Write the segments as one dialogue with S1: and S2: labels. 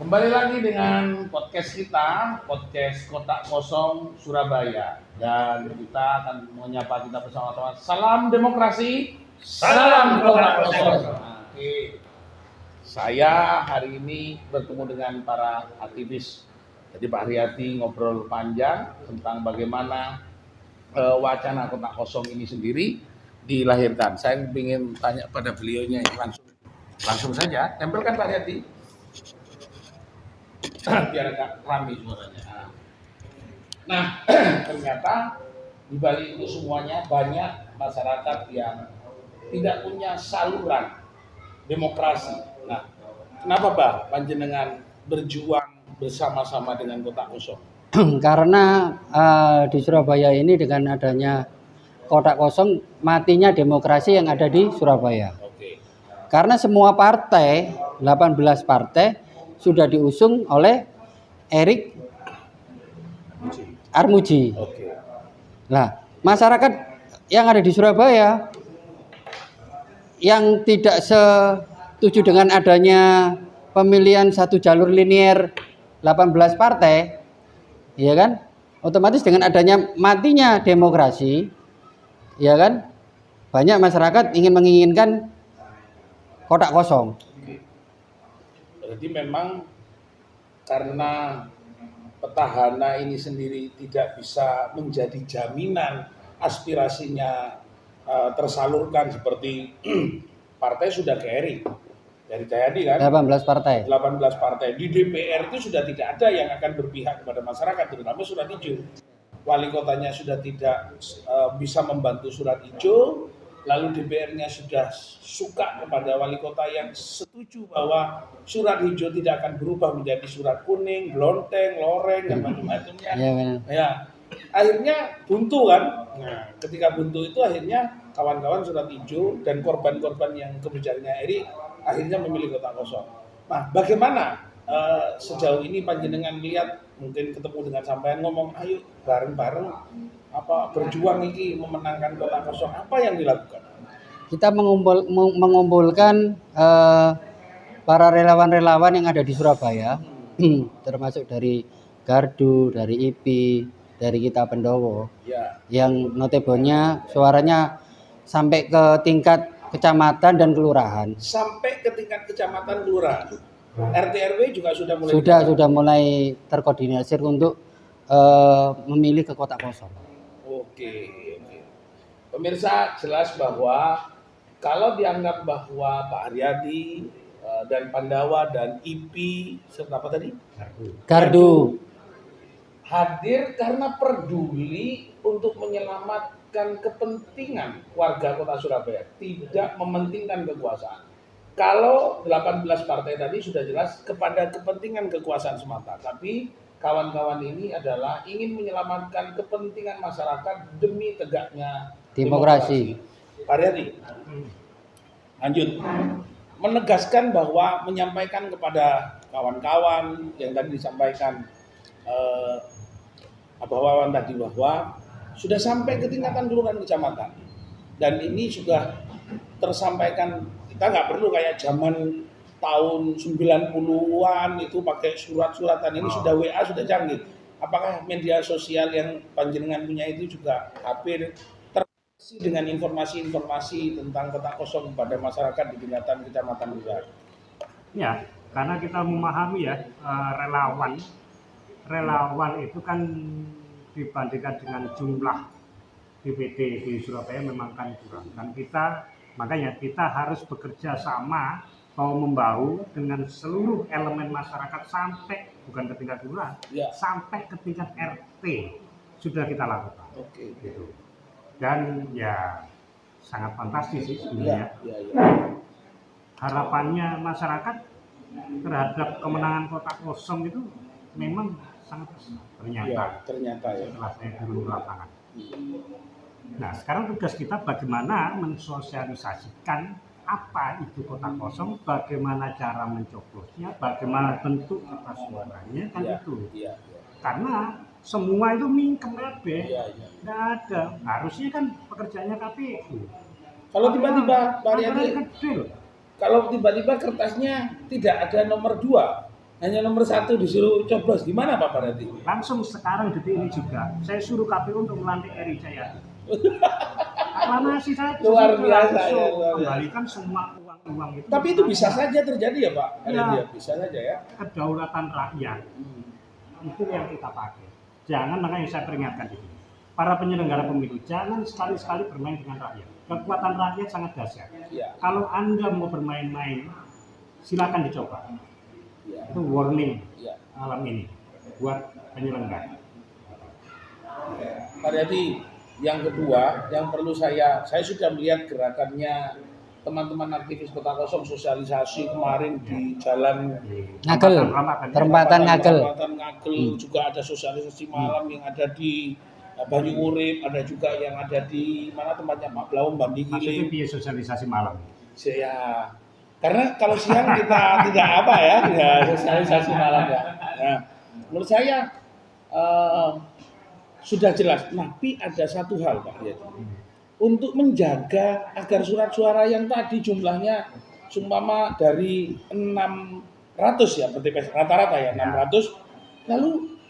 S1: Kembali lagi dengan podcast kita, podcast Kotak Kosong Surabaya. Dan kita akan menyapa kita bersama-sama. Salam demokrasi, salam Kotak Kosong. Oke. Saya hari ini bertemu dengan para aktivis. Jadi Pak Haryadi ngobrol panjang tentang bagaimana wacana Kotak Kosong ini sendiri dilahirkan. Saya ingin tanya pada beliaunya langsung saja. Tempelkan Pak Haryadi. Biar agak ramai suaranya. Nah, ternyata di balik itu semuanya banyak masyarakat yang tidak punya saluran demokrasi. Nah, kenapa Pak panjenengan berjuang bersama-sama dengan Kotak Kosong?
S2: Karena di Surabaya ini dengan adanya Kotak Kosong matinya demokrasi yang ada di Surabaya.
S1: Oke.
S2: Karena semua partai, 18 partai sudah diusung oleh Erick Armuji.
S1: Oke.
S2: Nah, masyarakat yang ada di Surabaya yang tidak setuju dengan adanya pemilihan satu jalur linear 18 partai, ya kan? Otomatis dengan adanya matinya demokrasi, ya kan? Banyak masyarakat menginginkan kotak kosong.
S1: Berarti memang karena petahana ini sendiri tidak bisa menjadi jaminan aspirasinya tersalurkan seperti partai sudah ke Erick dari Cahyadi kan
S2: 18 partai.
S1: 18 partai di DPR itu sudah tidak ada yang akan berpihak kepada masyarakat, terutama surat hijau. Wali kotanya sudah tidak bisa membantu surat hijau, lalu DPR-nya sudah suka kepada wali kota yang setuju bahwa surat hijau tidak akan berubah menjadi surat kuning, blonteng, loreng dan macam-macamnya. Ya, akhirnya buntu kan. Nah, ketika buntu itu akhirnya kawan-kawan surat hijau dan korban-korban yang kebijakannya Eri akhirnya memilih Kotak Kosong. Nah, bagaimana sejauh ini panjenengan lihat, mungkin ketemu dengan sampean ngomong, ayo bareng-bareng berjuang ini memenangkan Kotak Kosong, apa yang dilakukan?
S2: Kita mengumpulkan para relawan-relawan yang ada di Surabaya, termasuk dari Gardu, dari IPI, dari Kita Pendowo,
S1: ya,
S2: yang notabene suaranya sampai ke tingkat kecamatan dan kelurahan.
S1: Sampai ke tingkat kecamatan kelurahan. RT RW juga sudah mulai
S2: sudah mulai terkoordinasi untuk memilih ke Kotak Kosong.
S1: Oke. Pemirsa, jelas bahwa kalau dianggap bahwa Pak Haryadi dan Pandawa dan IPI serta apa tadi?
S2: Gardu
S1: hadir karena peduli untuk menyelamatkan kepentingan warga Kota Surabaya, tidak mementingkan kekuasaan. Kalau 18 partai tadi sudah jelas kepada kepentingan kekuasaan semata, tapi kawan-kawan ini adalah ingin menyelamatkan kepentingan masyarakat demi tegaknya demokrasi. Pak Haryadi, lanjut menegaskan bahwa menyampaikan kepada kawan-kawan yang tadi disampaikan bahwa sudah sampai ke tingkatan kelurahan kecamatan, dan ini sudah tersampaikan. Kita nggak perlu kayak zaman tahun 90-an itu pakai surat-suratan, ini sudah WA, sudah canggih. Apakah media sosial yang panjenengan punya itu juga hampir terisi dengan informasi-informasi tentang Kotak Kosong kepada masyarakat di tingkatan kecamatan juga?
S3: Ya, karena kita memahami ya, relawan itu kan dibandingkan dengan jumlah DPD di Surabaya memang kan kurang, dan makanya kita harus bekerja sama membahu dengan seluruh elemen masyarakat sampai bukan ke tingkat kelurahan, sampai ke tingkat RT sudah kita lakukan.
S1: Oke.
S3: Gitu. Dan ya sangat fantastis sih sebenarnya. Harapannya masyarakat terhadap kemenangan Kotak Kosong itu memang sangat besar ternyata ya setelah saya turun lapangan. Nah, sekarang tugas kita bagaimana mensosialisasikan apa itu Kotak Kosong, bagaimana cara mencoblosnya, bagaimana bentuk kertas suaranya, kan itu. Karena semua itu mingkem kabeh, nggak ada. Harusnya kan pekerjaannya KPU.
S1: Kalau tiba-tiba Pak Haryadi, kalau tiba-tiba kertasnya tidak ada nomor 2, Hanya nomor 1 disuruh coblos, gimana Pak Paradi?
S3: Langsung sekarang detik ini juga saya suruh KPU untuk melantik Eri Cahyadi. Aklamasi saya
S1: Luar biasa ya,
S3: kembalikan semua uang itu.
S1: Tapi itu bisa saja terjadi ya Pak?
S3: Ya,
S1: bisa saja ya.
S3: Kedaulatan rakyat itu yang kita pakai. Jangan, makanya saya peringatkan di sini. Para penyelenggara pemilu jangan sekali-sekali bermain dengan rakyat. Kekuatan rakyat sangat dahsyat.
S1: Ya.
S3: Kalau Anda mau bermain-main, silakan dicoba.
S1: Ya.
S3: Itu warning
S1: Ya.
S3: malam ini buat penyelenggara.
S1: Pak Yadi, yang kedua yang perlu saya sudah melihat gerakannya teman-teman aktivis Kota Kosong sosialisasi kemarin di jalan
S2: Ngagel, perempatan Ngagel.
S1: Juga ada sosialisasi malam yang ada di Banyu Urip, ada juga yang ada di mana tempatnya Pak Blaum, Bandi
S3: Maksudnya
S1: Giling.
S3: dia sosialisasi malam.
S1: Ya, karena kalau siang kita tidak apa ya, sosialisasi malam ya. Nah, menurut saya sudah jelas. Tapi ada satu hal Pak Yadi, untuk menjaga agar surat suara yang tadi jumlahnya sumpama dari 600 ya, PTPS rata-rata ya 600, lalu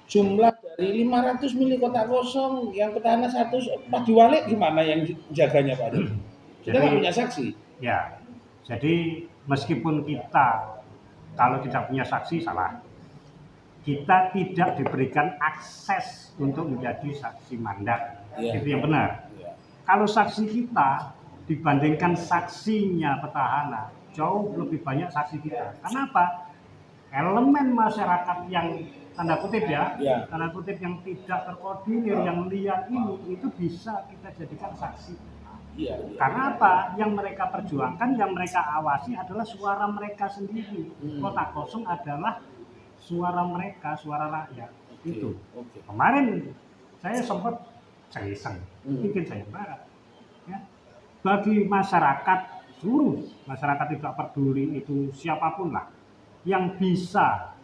S1: jumlah dari 500 milik Kota Kosong yang petahana 100, Pak Diwalik gimana yang jaganya Pak Yadi? Kita nggak punya saksi.
S3: Ya, jadi meskipun kita kalau tidak punya saksi salah, kita tidak diberikan akses untuk menjadi saksi mandat. Itu yang benar. Kalau saksi kita dibandingkan saksinya petahana, jauh lebih banyak saksi kita. Kenapa? Elemen masyarakat yang tanda kutip tanda kutip yang tidak terkoordinir, yang liar ini, itu bisa kita jadikan saksi. Karena apa? Yang mereka perjuangkan, yang mereka awasi adalah suara mereka sendiri. Kota Kosong adalah suara mereka, suara rakyat. Itu. Kemarin saya sempat iseng, bikin saya barat. Ya. Bagi masyarakat, seluruh masyarakat tidak peduli itu siapapun lah, yang bisa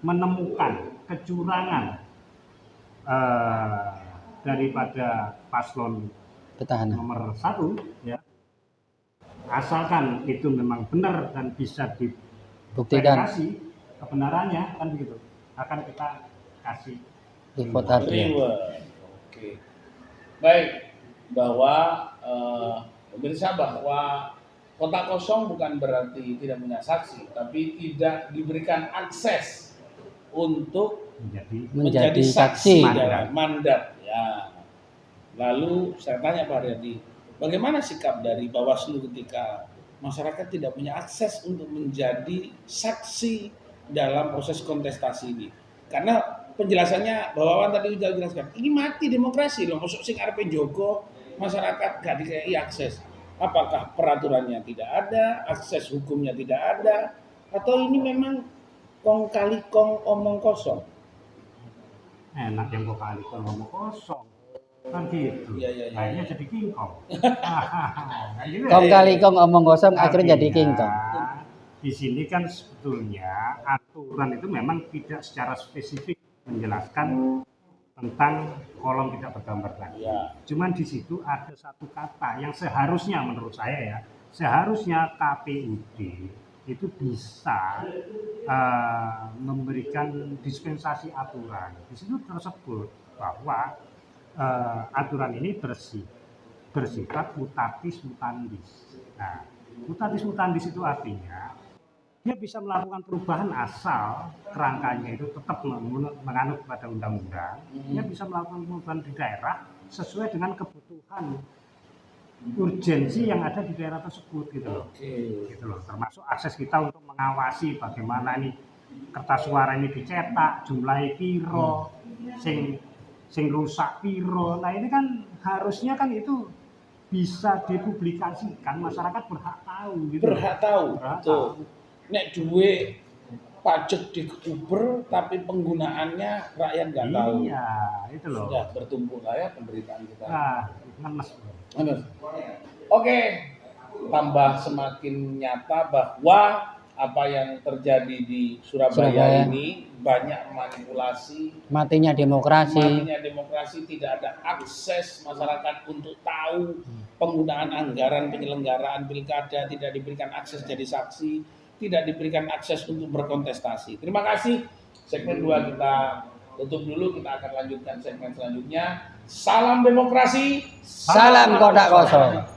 S3: menemukan kecurangan daripada paslon
S2: petahana
S3: nomor 1, ya, asalkan itu memang benar dan bisa
S2: buktikan
S3: kebenarannya, kan begitu, akan kita kasih
S2: di vote dia.
S1: Oke. Baik, bahwa pemirsa, bahwa Kota Kosong bukan berarti tidak punya saksi, tapi tidak diberikan akses untuk menjadi saksi dalam mandat. Ya. Lalu saya tanya Pak Haryadi, bagaimana sikap dari Bawaslu ketika masyarakat tidak punya akses untuk menjadi saksi dalam proses kontestasi ini? Karena penjelasannya Bapak Wawan tadi sudah jelaskan, ini mati demokrasi loh, masuk sing arepe jogo, masyarakat gak dikasih akses. Apakah peraturannya tidak ada, akses hukumnya tidak ada, atau ini memang kong kali kong omong kosong?
S3: Enak yang kok kali kong omong kosong. Kan gitu. Akhirnya jadi kingkong.
S2: Kong kali kong omong kosong akhirnya jadi kingkong.
S3: Di sini kan sebetulnya aturan itu memang tidak secara spesifik menjelaskan tentang kolom tidak bergambar tadi. Cuman di situ ada satu kata yang seharusnya menurut saya ya, seharusnya KPUD itu bisa memberikan dispensasi aturan. Di situ tersebut bahwa aturan ini bersifat mutatis mutandis. Nah, mutatis mutandis itu artinya dia bisa melakukan perubahan asal kerangkanya itu tetap menganut pada undang-undang. Dia bisa melakukan perubahan di daerah sesuai dengan kebutuhan urgensi yang ada di daerah tersebut gitu loh. Gitu loh. Termasuk akses kita untuk mengawasi bagaimana nih kertas suara ini dicetak, jumlahnya piro, sing rusak piro. Nah ini kan harusnya kan itu bisa dipublikasikan, masyarakat berhak tahu gitu.
S1: Berhak tahu. Nek duwe pajak dikuber tapi penggunaannya rakyat nggak tahu.
S3: Iya, itu loh.
S1: Sudah bertumpuk lah ya penderitaan kita.
S3: Nah, ngenes.
S1: Oke, tambah semakin nyata bahwa apa yang terjadi di Surabaya ini banyak manipulasi,
S2: matinya demokrasi,
S1: tidak ada akses masyarakat untuk tahu penggunaan anggaran penyelenggaraan pilkada, tidak diberikan akses jadi saksi, tidak diberikan akses untuk berkontestasi. Terima kasih. Segmen 2 kita tutup dulu, kita akan lanjutkan segmen selanjutnya. Salam demokrasi,
S2: Salam kotak kosong.